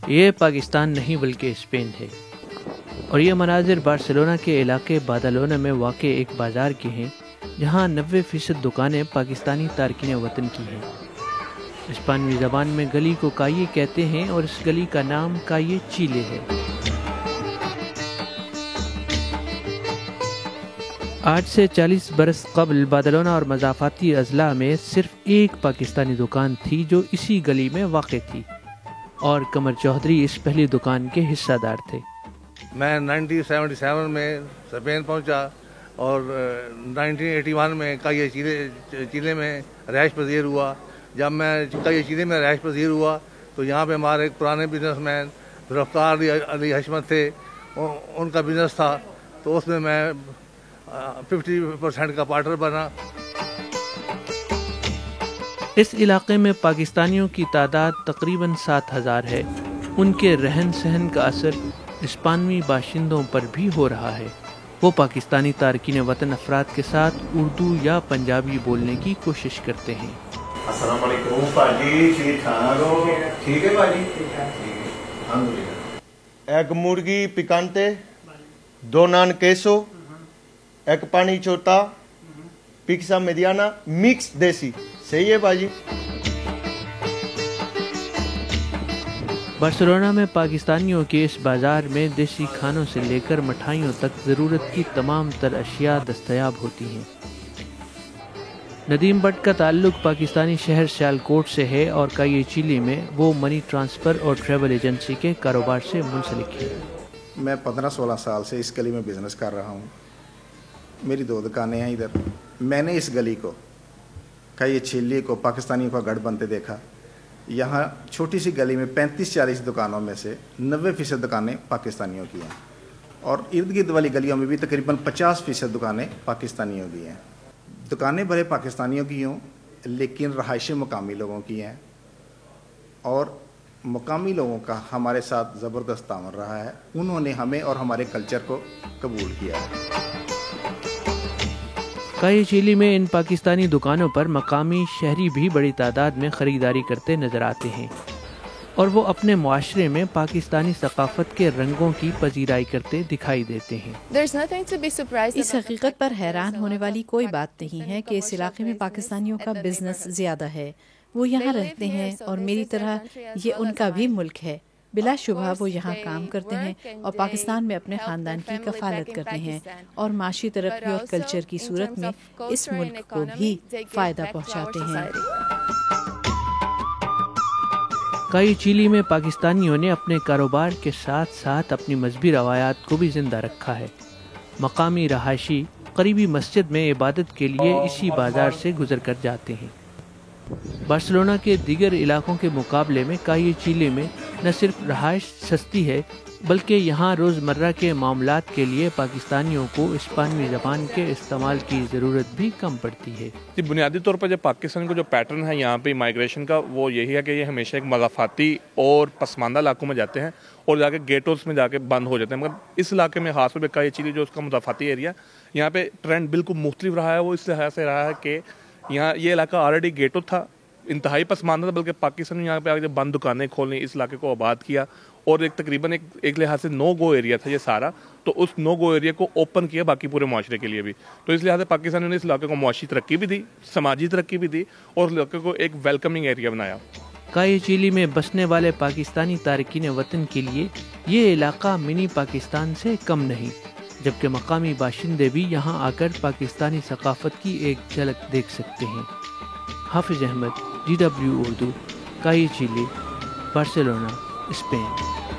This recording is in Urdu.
یہ پاکستان نہیں بلکہ اسپین ہے، اور یہ مناظر بارسلونا کے علاقے بادالونا میں واقع ایک بازار کے ہیں، جہاں 90% دکانیں پاکستانی تارکین وطن کی ہیں۔ اسپانوی زبان میں گلی کو کائے کہتے ہیں، اور اس گلی کا نام کائے چیلے ہے۔ آج سے 40 برس قبل بادالونا اور مضافاتی اضلاع میں صرف ایک پاکستانی دکان تھی جو اسی گلی میں واقع تھی، اور قمر چودھری اس پہلی دکان کے حصہ دار تھے۔ میں 1977 میں اسپین پہنچا اور 1981 میں کائے چیلے میں رہائش پذیر ہوا۔ جب میں کائے چیلے میں رہائش پذیر ہوا تو یہاں پہ ہمارے ایک پرانے بزنس مین ذوالفقار علی حشمت تھے، ان کا بزنس تھا، تو اس میں 50% کا پارٹنر بنا۔ اس علاقے میں پاکستانیوں کی تعداد تقریباً 7000 ہے۔ ان کے رہن سہن کا اثر اسپانوی باشندوں پر بھی ہو رہا ہے۔ وہ پاکستانی تارکین وطن افراد کے ساتھ اردو یا پنجابی بولنے کی کوشش کرتے ہیں۔ السلام علیکم باجی، ٹھیک ہے باجی، الحمدللہ۔ ایک مرغی پکانتے، 2 نان کیسو، ایک پانی چھوٹا، پیزا میڈیانا، مکس دیسی، صحیح ہے باجی؟ بارسلونا میں پاکستانیوں کے اس بازار میں دیسی کھانوں سے لے کر مٹھائیوں تک ضرورت کی تمام تر اشیاء دستیاب ہوتی ہیں۔ ندیم بٹ کا تعلق پاکستانی شہر سیالکوٹ سے ہے، اور کائے چیلی میں وہ منی ٹرانسفر اور ٹریول ایجنسی کے کاروبار سے منسلک ہے۔ میں 15-16 سال سے اس گلی میں بزنس کر رہا ہوں۔ میری 2 دکانیں ہیں ادھر۔ میں نے اس گلی کو کائے چیلی کو پاکستانیوں کا گڑھ بنتے دیکھا۔ یہاں چھوٹی سی گلی میں 35-40 دکانوں میں سے 90% دکانیں پاکستانیوں کی ہیں، اور ارد گرد والی گلیوں میں بھی تقریباً 50% دکانیں پاکستانیوں کی ہیں۔ دکانیں بھلے پاکستانیوں کی ہوں، لیکن رہائشیں مقامی لوگوں کی ہیں، اور مقامی لوگوں کا ہمارے ساتھ زبردست تعاون رہا ہے۔ انہوں نے ہمیں اور ہمارے کلچر کو قبول کیا ہے۔ کائے چیلی میں ان پاکستانی دکانوں پر مقامی شہری بھی بڑی تعداد میں خریداری کرتے نظر آتے ہیں، اور وہ اپنے معاشرے میں پاکستانی ثقافت کے رنگوں کی پذیرائی کرتے دکھائی دیتے ہیں۔ اس حقیقت پر حیران ہونے والی کوئی بات نہیں ہے کہ اس علاقے میں پاکستانیوں کا بزنس زیادہ ہے۔ وہ یہاں رہتے ہیں، اور میری طرح یہ ان کا بھی ملک ہے۔ بلا شبہ وہ یہاں کام کرتے ہیں اور پاکستان میں اپنے خاندان کی کفالت کرتے ہیں، اور معاشی ترقی اور کلچر کی صورت میں اس ملک کو بھی فائدہ پہنچاتے ہیں۔ کائے چیلی میں پاکستانیوں نے اپنے کاروبار کے ساتھ ساتھ اپنی مذہبی روایات کو بھی زندہ رکھا ہے۔ مقامی رہائشی قریبی مسجد میں عبادت کے لیے اسی بازار سے گزر کر جاتے ہیں۔ بارسلونا کے دیگر علاقوں کے مقابلے میں کائے چیلی میں نہ صرف رہائش سستی ہے، بلکہ یہاں روزمرہ کے معاملات کے لیے پاکستانیوں کو اسپانوی زبان کے استعمال کی ضرورت بھی کم پڑتی ہے۔ بنیادی طور پر جو پاکستان کا جو پیٹرن ہے یہاں پہ مائیگریشن کا، وہ یہی ہے کہ یہ ہمیشہ ایک مضافاتی اور پسماندہ علاقوں میں جاتے ہیں، اور جا کے گیٹوز میں جا کے بند ہو جاتے ہیں۔ مگر اس علاقے میں خاص طور پہ کائے چیلی جو اس کا مضافاتی ایریا، یہاں پہ ٹرینڈ بالکل مختلف رہا ہے۔ وہ اس لحاظ سے رہا ہے کہ یہاں یہ علاقہ آلریڈی گیٹو تھا، انتہائی پسماندہ تھا، بلکہ پاکستان نے یہاں پہ آگے بند دکانیں کھولیں، اس علاقے کو آباد کیا، اور ایک تقریباً ایک لحاظ سے نو گو ایریا تھا یہ سارا، تو اس نو گو ایریا کو اوپن کیا باقی پورے معاشرے کے لیے بھی۔ تو اس لحاظ سے پاکستان نے اس علاقے کو معاشی ترقی بھی دی، سماجی ترقی بھی دی، اور اس علاقے کو ایک ویلکمنگ ایریا بنایا۔ کائے چیلی میں بسنے والے پاکستانی تارکین وطن کے لیے یہ علاقہ منی پاکستان سے کم نہیں، جبکہ مقامی باشندے بھی یہاں آ کر پاکستانی ثقافت کی ایک جھلک دیکھ سکتے ہیں۔ حافظ احمد، DW اردو، کائے چیلی، بارسلونا، اسپین۔